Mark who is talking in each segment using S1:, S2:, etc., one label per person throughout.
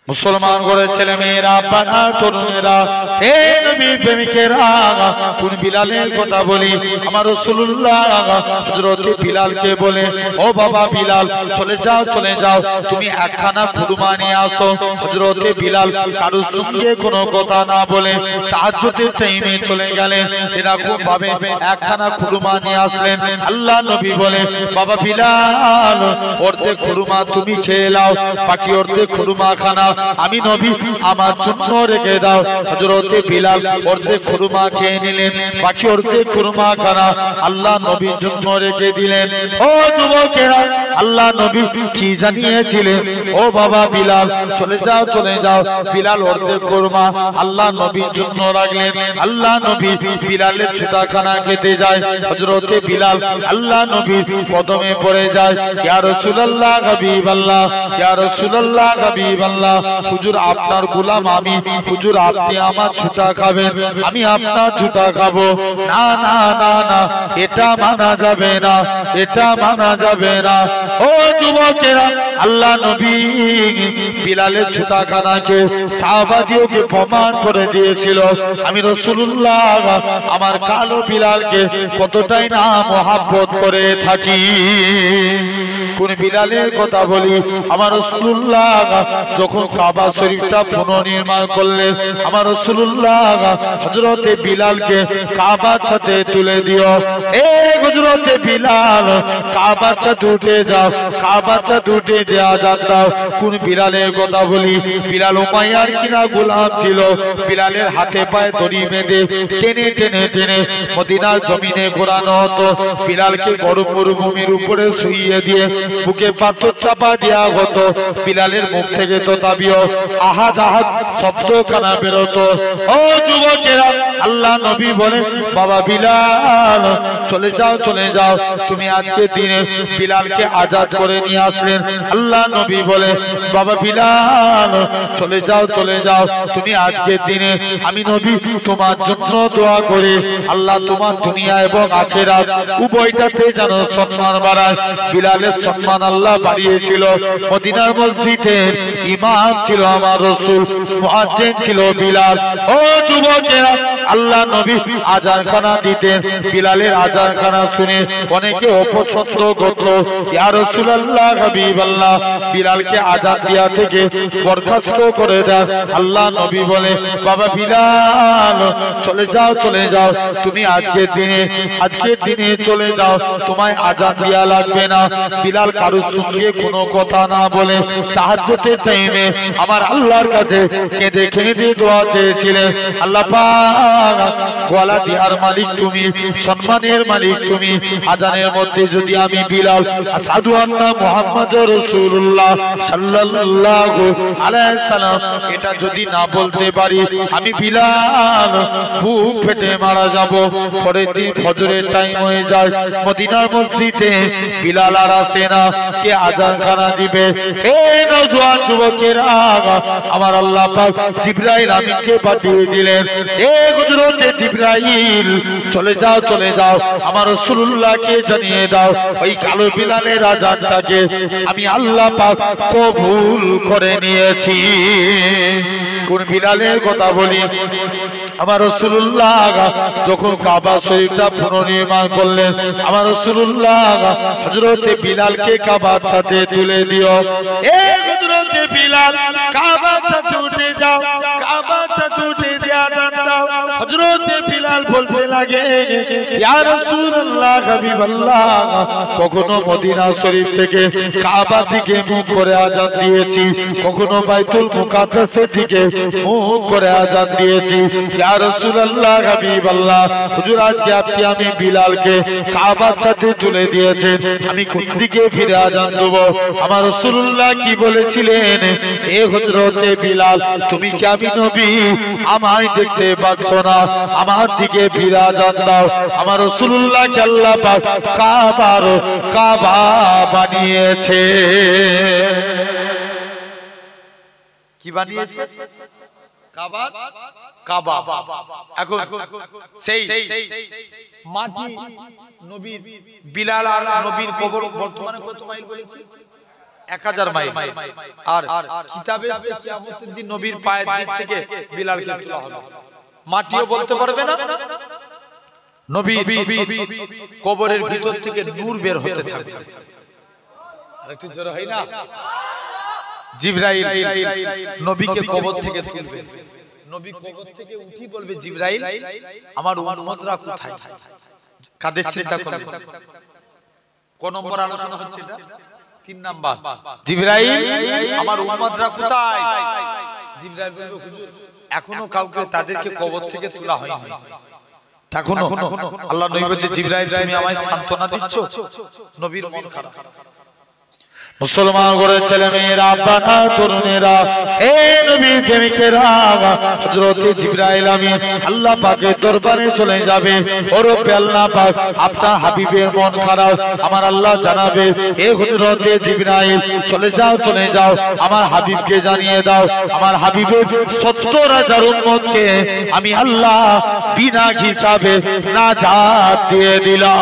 S1: মুসলমান করে ছেলে মেয়েরা বানা তরুণেরা হে নবী প্রেমিকেরা কোন বিলালের কথা বলি আমার রাসূলুল্লাহ হযরত বিলালকে বলে ও বাবা বিলাল চলে যাও তুমি একখানা খুরমা নিয়ে আসো হযরত বিলাল কারো সঙ্গে কোনো কথা না বলে তাহাজ্জুদের টাইমে চলে গেলেন এরকম ভাবে একখানা খুরমা নিয়ে আসলেন আল্লাহ নবী বলে বাবা বিলাল অর্ধেক খুরমা তুমি খেয়ে নাও বাকি অর্ধেক খুরমা খানা আমি নবী আমার জন্য রেখে দাও হযরত বিলাল অর্ধেক খুরমা খেয়ে নিলেন বাকি অর্ধেক খুরমা খানা আল্লাহ নবীর জন্য রেখে দিলেন ও যুবকেরা আল্লাহ নবী কি জানিয়েছিলেন ও বাবা বিলাল চলে যাও বিলাল অর্ধেক খুরমা আল্লাহ নবীর জন্য রাখলেন আল্লাহ নবী বিলালের ছোটা খানা খেতে যায় হযরত বিলাল আল্লাহ নবীর কদমে পড়ে যায় ইয়া রাসূলুল্লাহ হাবিবাল্লাহ ইয়া রাসূলুল্লাহ হাবিবাল্লাহ হুজুর আপনার গোলাম আমি হুজুর আপনি আমার ছোটা খাবেন আমি আপনার ছোটা খাবো না না না না এটা মানা যাবে না এটা মানা যাবে না ও যুবকেরা আল্লাহ নবী বিলালের ছোটা খানাকে সাহাবাদিওকে প্রমাণ করে দিয়েছিল আমি রাসূলুল্লাহ আমার কালো বিলালকে কতটাই না মহব্বত করে থাকি কোন বিলালের কথা বলি আমার রাসূলুল্লাহ যখন কাবা শরীফটা পুনর্নির্মাণ করলেন আমার রাসূলুল্লাহ হযরত বিলালকে কাবার সাথে তুলে দিও এ হযরত বিলাল কাবার সাথে উঠে যাও কাবার সাথে উঠে দেয়া দাও কোন বিলালের কথা বলি বিলাল উমাইয়ার কিনা গোলাম ছিল বিলালের হাতে পায়ে দড়ি বেঁধে টেনে টেনে টেনে মদিনার জমিনে ঘোরানো হতো বিলালকে বড় মরুভূমির উপরে শুইয়ে দিয়ে বুকে পাথর চাপা দেয়া হতো বিলালের মুখ থেকে তো তাবিও আহাদ আহাদ শব্দ কানা বেরোতো ও যুবকেরা আল্লাহ নবী বলেন বাবা বিলাল চলে যাও তুমি আজকে দিনে বিলালকে আজাদ করে নিয়ে আসলেন আল্লাহ নবী বলে বাবা বিলাল চলে যাও তুমি আজকে দিনে আমি নবী তোমার জন্য দোয়া করি আল্লাহ তোমার দুনিয়া এবং আখিরাত উভয়টাতে যেন সম্মান বাড়ায় বিলালের সম্মান আল্লাহ বাড়িয়েছিল মদিনার মসজিদে ইমাম ছিল আমার রাসূল মুয়াজ্জিন ছিল বিলাল ও যুবকেরা আল্লাহ নবী আযানখানা দিতেন বিলালের আযানখানা শুনে অনেকে অপছন্দ করত ইয়া রাসূলুল্লাহ হাবিবাল্লাহ বিলালকে আযান দেয়া থেকে বরখাস্ত করে দেন আল্লাহ নবী বলে বাবা বিলাল চলে যাও তুমি আজকে দিনে চলে যাও তোমায় আযান দেয়া লাগবে না বিলাল কারোর সঙ্গে কোনো কথা না বলে তাহাজ্জুদের টাইমে আমার আল্লাহর কাছে কেঁদে কেঁদে দোয়া চেয়েছিলেন আল্লাহ পাক গলা দেওয়ার মালিক তুমি সম্মানের মালিক তুমি আযানের মধ্যে যদি আমি বিলাল আশহাদু আন্না মুহাম্মাদুর রাসূলুল্লাহ সাল্লাল্লাহু আলাইহি সাল্লাম এটা যদি না বলতে পারি আমি বিলাল বুক ফেটে মারা যাব পরের দিন ফজরের টাইম হয়ে যায় মদিনার মসজিদে বিলাল আর আসে না কে আযানখানা দিবে এ নওজোয়ান যুবকেরা আমার আল্লাহ পাক জিবরাইল আমিনকে পাঠিয়ে দিলেন এ হযরত জিবরাইল চলে যাও আমার রাসূলুল্লাহকে জানিয়ে দাও ওই কালো বিলালের আযানটাকে আমি আল্লাহ পাক কবুল করে নিয়েছি কোন বিলালের কথা বলি আমার রাসূলুল্লাহ যখন কাবা শরীফটা পুনর্নির্মাণ করলেন আমার রাসূলুল্লাহ হযরত বিলালকে কাবার সাথে তুলে দিও এ হযরত বিলাল কাবার সাথে উঠে যাও কাবার সাথে উঠে আযান দাও হযরত বিলাল বলতে লাগে ইয়া রাসূলুল্লাহ হাবিবাল্লাহ কখনো মদিনা শরীফ থেকে কাবার দিকে মুখ করে আযান দিয়েছি কখনো বাইতুল মুকাদ্দাসের দিকে মুখ করে আযান দিয়েছি ইয়া রাসূলুল্লাহ হাবিবাল্লাহ হুজুর আজকে আপনি আমি বিলালকে কাবার সাথে তুলে দিয়েছেন আমি কোন দিকে ফিরে আযান দেব আমার রাসূলুল্লাহ কি বলেছিলেন এ হযরত বিলাল তুমি কি আমি নবী আমায় দেখতে পাচ্ছ না আমার দিকে ফিরে আযান দাও আমার রাসূলুল্লাহ কে আল্লাহ পাক কাবা বানিয়েছে কি বানিয়েছে কাবা এখন সেই মাটি নবীর বিলাল আর নবীর কবর বর্তমানে কত মাইল বলেছে 1000 মাইল। আর কিতাবে কিয়ামতের দিন নবীর পায়ের দিক থেকে বিলালকে তোলা হবে, মাটিও বলতে পারবে না। নবী কবরের ভিতর থেকে নূর বের হতে থাকবে। আরেকটু জোরে হয় না? জিবরাইল নবীকে কবর থেকে তুলবে, নবী কবর থেকে উঠি বলবে, জিবরাইল আমার উম্মতরা কোথায়? কাদের চিন্তা করবে? কোন নম্বর আলোচনা হচ্ছে এটা? 3 নাম্বার। জিবরাইল আমার উম্মতরা কোথায়? জিবরাইল বলবে, হুজুর এখনো কাউকে তাদেরকে কবর থেকে তোলা হয়নি। এখনো আল্লাহ নবী বলছে, জিবরাইল তুমি আমায় সান্ত্বনা দিচ্ছ? নবীর মন খারাপ। মুসলমান ঘরের ছেলে মেয়েরা, আব্বারা, তরুণেরা, এ নবী প্রেমিকেরা, হযরত জিবরাইল আমিন আল্লাহ পাকের দরবারে চলে যাবে। ও রব্বে আল্লাহ পাক, আপনার হাবিবের মন খারাপ, আমার আল্লাহ জানাবে, এ হযরত জিবরাইল চলে যাও, চলে যাও, আমার হাবিবকে জানিয়ে দাও, আমার হাবিবের 70,000 উম্মতকে আমি আল্লাহ বিনা হিসাবে নাজাত দিয়ে দিলাম।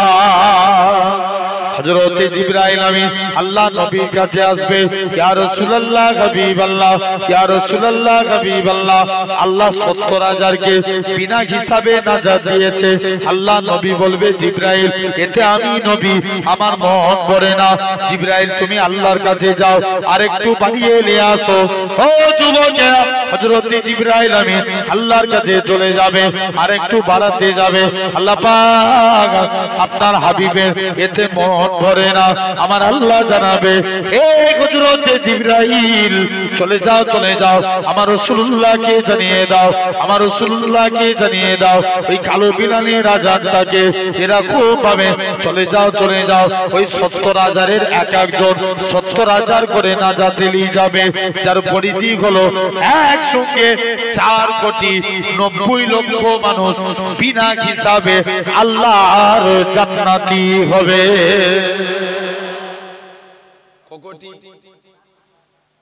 S1: হযরত জিবরাইল আমিন আল্লাহ নবীর কাছে আসবে, ইয়া রাসূলুল্লাহ হাবিবাল্লাহ, ইয়া রাসূলুল্লাহ হাবিবাল্লাহ, আল্লাহ 70,000 কে বিনা হিসাবে নাজাত দিয়েছে। আল্লাহ নবী বলবে, জিবরাইল এতে আমি নবী আমার মন ভরে না, জিবরাইল তুমি আল্লাহর কাছে যাও, আরেকটু বাড়িয়ে নিয়ে আসো। ও যুবকেরা, হযরত জিবরাইল আমিন আল্লাহর কাছে চলে যাবে, আরেকটু বাড়াতে যাবে। আল্লাহ পাক আপনার হাবিবের এতে মন ভরে না, আমার আল্লাহ জানাবে, এ হযরত জিবরাইল চলে যাও, চলে যাও, আমার রাসূলুল্লাহকে জানিয়ে দাও, আমার রাসূলুল্লাহকে জানিয়ে দাও, ওই কালো বিলালের আযানটাকে এরা খুব পাবে। চলে যাও, চলে যাও, ওই 70,000-এর এক একজন 70,000 করে নাজাত নিয়ে যাবে, যার পরিধি হলো একসঙ্গে 4,90,00,000 মানুষ বিনা হিসাবে আল্লাহর জান্নাতি হবে। কোটি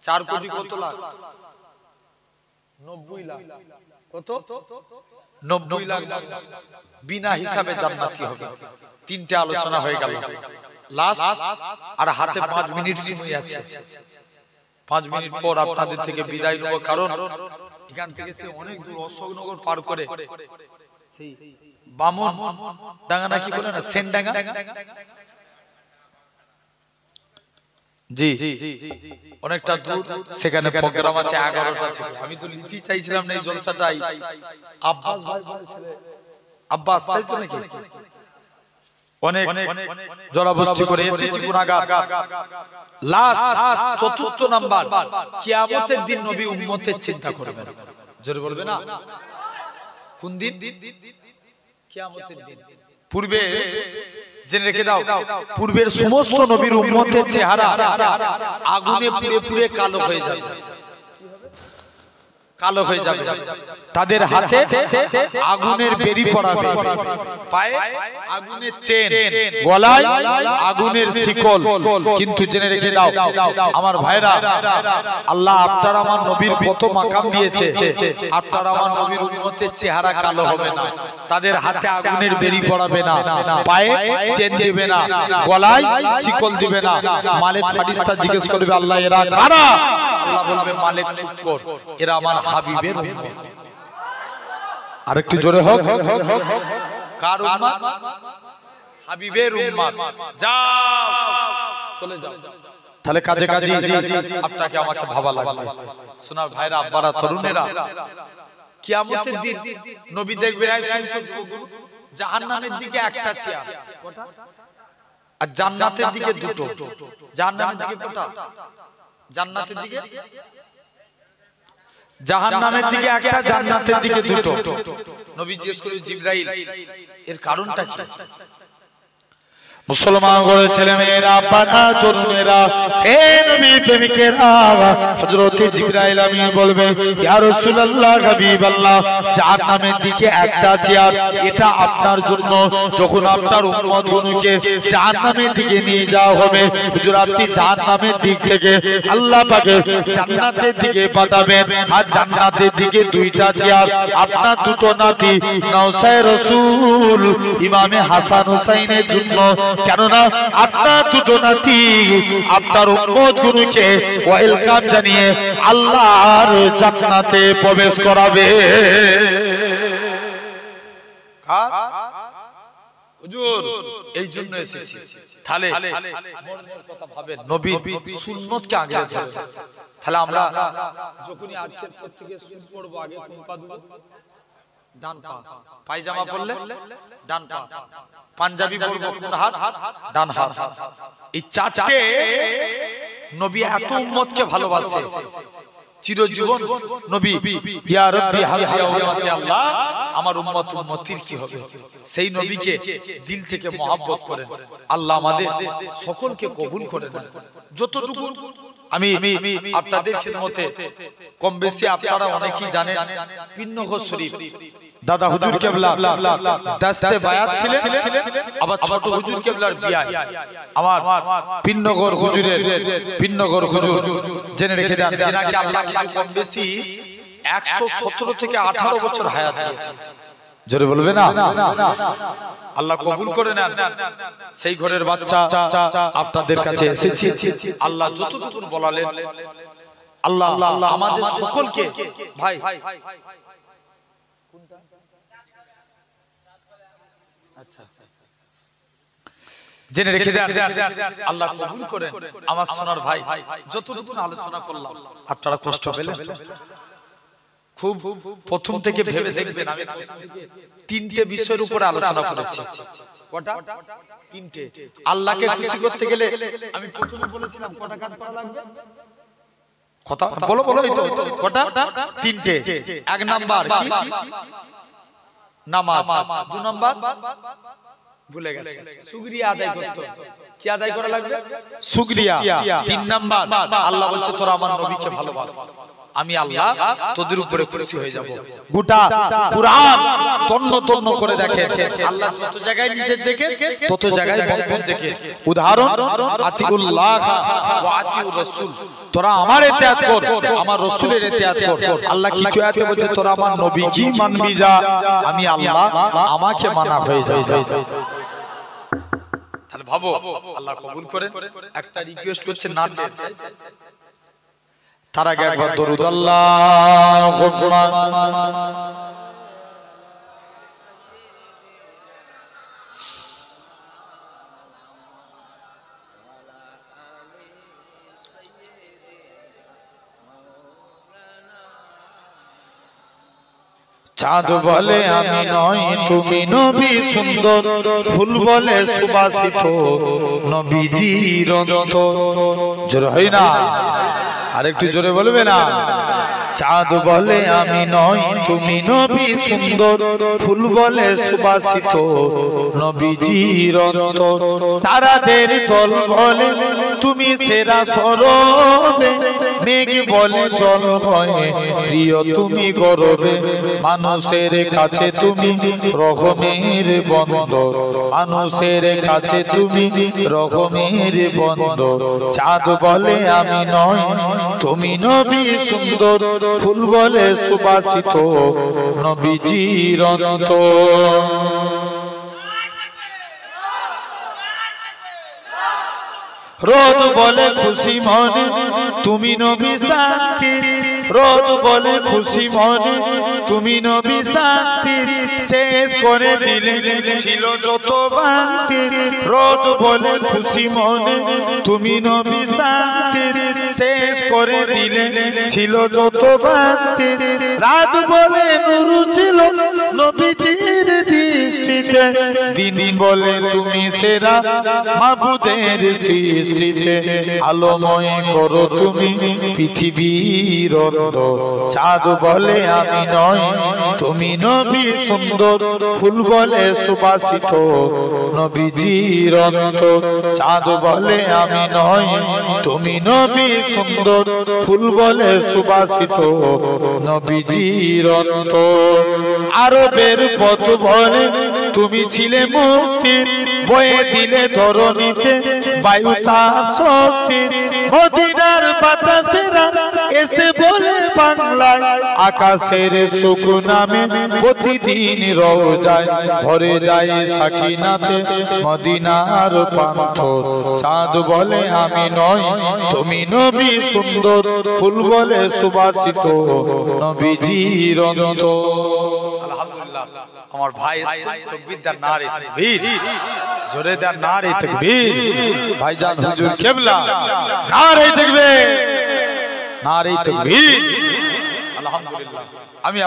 S1: 4 কোটি কত লাখ? 90 লাখ। কত? 90 লাখ বিনা হিসাবে জান্নাতি হবে। 3টে আলোচনা হয়ে গেল, লাস্ট আর হাতে 5 মিনিট সময় আছে। 5 মিনিট পর আপনাদের থেকে বিদায় নেব, কারণ এখান থেকে সে অনেক দূর অশোকনগর পার করে সেই বামন ডাঙ্গা নাকি বলে না, সেনডাঙ্গা, জি অনেকটা দূর, সেখানে প্রোগ্রাম আছে 11টা থেকে। আমি তো নিতে চাইছিলাম না এই জলসাটাই, আব্বাস ভাই বলেছিল, আব্বাস তাই তো নাকি অনেক জলাবস্তি করে এসেছি গুনাহগার। লাস্ট 4র্থ নাম্বার, কিয়ামতের দিন নবী উম্মতের চিন্তা করবেন। জোরে বলবে না? কোন দিন? কিয়ামতের দিন। পূর্বে জেনে রেখে দাও, পূর্বের সমস্ত নবীর উম্মতের চেহারা আগুনে পুড়ে পুড়ে কালো হয়ে যাবে, কালো হয়ে যাবে। তাদের হাতে আগুনের বেরি পড়াবে, পায়ে আগুনের চেন, গলায় আগুনের শিকল। কিন্তু জেনে রেখে দাও আমার ভাইরা, আল্লাহ আপনার আমার নবীর কত মাকাম দিয়েছে, আপনার আমার নবীর উম্মতের চেহারা কালো হবে না, তাদের হাতে আগুনের বেরি পড়াবে না, পায়ে চেন দিবে না, গলায় শিকল দিবে না। মালিক ফারিস্তা জিজ্ঞেস করবে, আল্লাহ এরা কারা? আল্লাহ বলবে, মালিক চুপ কর, এরা আমার হাবিবের উম্মত। আরেকটু জোরে হোক, কার উম্মত? হাবিবের উম্মত। যাও, চলে যাও। তাহলে কাজে কাজে আপনাকে আমাকে ভাবা লাগবে। শোনা ভাইরা, আব্বারা, তরুণেরা, কিয়ামতের দিন নবী দেখবে জাহান্নামের দিকে একটা চেয়ার, আর জান্নাতের দিকে দুটো। জাহান্নামের দিকে কোটা? জান্নাতের দিকে, জাহান্নামের দিকে একটা, জান্নাতের দিকে দুটো। নবী জিজ্ঞেস করে, জিবরাইল এর কারণটা কি? মুসলমান ঘরের ছেলে মেয়েরা, আব্বারা, তরুণেরা, হে নবী প্রেমিকেরা, হযরত জিবরাইল আমিন বলবে, ইয়া রাসূলুল্লাহ হাবিবাল্লাহ, জাহান্নামের দিকে একটা চেয়ার, এটা আপনার জন্য। যখন আপনার উম্মতগুলোকে জাহান্নামের দিকে নিয়ে যাওয়া হবে, হুজুর আপনি জাহান্নামের দিক থেকে আল্লাহ পাকের জান্নাতের দিকে পাঠাবেন, আর জান্নাতের দিকে দুইটা চেয়ার আপনার দুটো নাতি নওসায় রাসূল ইমামে হাসান হুসাইনের জন্য কেননা আপনার দুটো নাতি আপনার উম্মত গুলোকে ওয়েলকাম জানিয়ে আল্লাহর জান্নাতে প্রবেশ করাবে। হুজুর এই জন্য এসেছি। তাহলে কথা ভাবেন, নবীর সুন্নতকে আগে ধরে। তাহলে আমরা যখনই আজকের পর থেকে সুন পড়ব, আগে কোন পা দেব? ডান পা। পায়জামা পরলে ডান পা, পাঞ্জাবি পরব কোন হাত? ডান হাত। এই চারটে নবী এত উম্মতকে ভালোবাসে, চিরজীবন নবী ইয়া রাব্বি হাবিয়া উম্মতি আল্লাহ, আমার উম্মত উম্মতির কি হবে, সেই নবীকে দিল থেকে মহব্বত করেন। আল্লাহ আমাদের সকলকে কবুল করে নেন। যতটুকু আমি আপনাদের খিদমতে কম বেশি আপনারা অনেকেই জানেন, পিন্নগর শরীফ দাদা হুজুর কেবলা দাস্তে বায়াত ছিলেন, আবার ছোট হুজুর কেবলার বিয়া। আমার পিন্নগর হুজুর জেনে রেখে দেন, যেনাকে আল্লাহ কিছু কম বেশি 117 থেকে 18 বছর হায়াত দিয়েছে। জোরে বলবে না? আল্লাহ কবুল করে নেন। সেই ঘরের বাচ্চা আপনাদের কাছে এসেছি। আল্লাহ যতটুকু বলালেন, আল্লাহ আমাদের সকলকে ভাই জেনে রেখে দেন, আল্লাহ কবুল করেন। আমার সোনার ভাই যতটুকু আলোচনা করলাম আপনারা কষ্ট পেলেন? খুব প্রথম থেকে ভেবে দেখবেন, আমি তিনটে বিষয়ের উপরে আলোচনা করেছি। কটা? তিনটে। আল্লাহকে খুশি করতে গেলে আমি প্রথমে বলেছিলাম কটা কাজ করা লাগবে? কথা বলো এই তো কটা? তিনটে। এক নাম্বার কি? নামাজ। দুই নাম্বার ভুলে গেছে, শুকরিয়া আদায় করতে। কি আদায় করা লাগবে? শুকরিয়া। তিন নাম্বার আল্লাহ বলছে তোরা আমার নবীকে ভালোবাস, আমি আল্লাহ তোদের উপরে খুশি হয়ে যাব। গোটা কুরআন তন্ন করে দেখেন, আল্লাহ যত জায়গায় নিজের জিকির, তত জায়গায় বন্ধুর জিকির। উদাহরণ, আতিউল্লাহ ওয়া আতিউর রাসূল, তোরা আমার ইতিআত কর, আমার রাসূলের ইতিআত কর। আল্লাহ কিছু আয়াতে বলছে তোরা আমার নবীকে মানবি যা, আমি আল্লাহ আমাকে মানা হয়ে যাই। তাহলে ভাবো, আল্লাহ কবুল করেন। একটা রিকোয়েস্ট করছে না, তার আগে একবার দরুদ আল্লাহুম্মা চাঁদ বলে আমি নই তুমি নবী সুন্দর, ফুল বলে সুবাসিত নবীজির অন্তর। জোরে হয় না? আরেকটু জোরে বলবে না? চাঁদ বলে আমি নই তুমি নবী সুন্দর, ফুল বলে সুবাসিত নবীজির অন্তর। তারাদের দল বলে তুমি সেরা সরবে, মেঘ বলে জল হয় প্রিয় তুমি গরবে। মানুষের কাছে তুমি রহমের বন্দর, মানুষের কাছে তুমি রহমের বন্দর। চাঁদ বলে আমি নই তুমি নবী সুন্দর, ফুল বলে সুবাসিত নবীজির অন্তর। রোদ বলে খুশি মনে তুমি নবী শান্তি, রোদ বলে খুশি মনে তুমি নবী শান্তি, শেষ করে দিলে ছিল যত ভ্রান্তি। রোদ বলে খুশি মনে তুমি নবী শান্তি, শেষ করে দিলে ছিল যত ভ্রান্তি। রাত বলে নূর ছিল নবীজির দৃষ্টিতে, দিন বলে তুমি সেরা মাবুদের সৃষ্টিতে। আলোময় করো তুমি পৃথিবীর অন্তর, চাঁদ বলে আমি নই তুমি নবী সুন্দর, ফুল বলে সুবাসিত নবীজির অন্তর। চাঁদ বলে আমি নই তুমি নবী সুন্দর, ফুল বলে সুবাসিত নবীজির অন্তর। আরবের পথ বলে তুমি ছিলে মুক্তির, বয়ে দিলে ধরণীতে বায়ু চাপ স্বস্তি মদিনার বাতাসেরা এসে বলে বাংলায় আকাশের সুখ নামে প্রতিদিন রোজায় ভরে যায় সাকিনাতে মদিনার পান্থর চাঁদ বলে আমি নয় তুমি নবী সুন্দর ফুল বলে সুবাসিত নবীজির অন্তর। আলহামদুলিল্লাহ আমার ভাই তাকবীর দেন নারে তাকবীর জোরে দেন নারে তাকবীর ভাইজান হুজুর কিবলা নারে তাকবীর নারে তাকবীর। আলহামদুলিল্লাহ আমি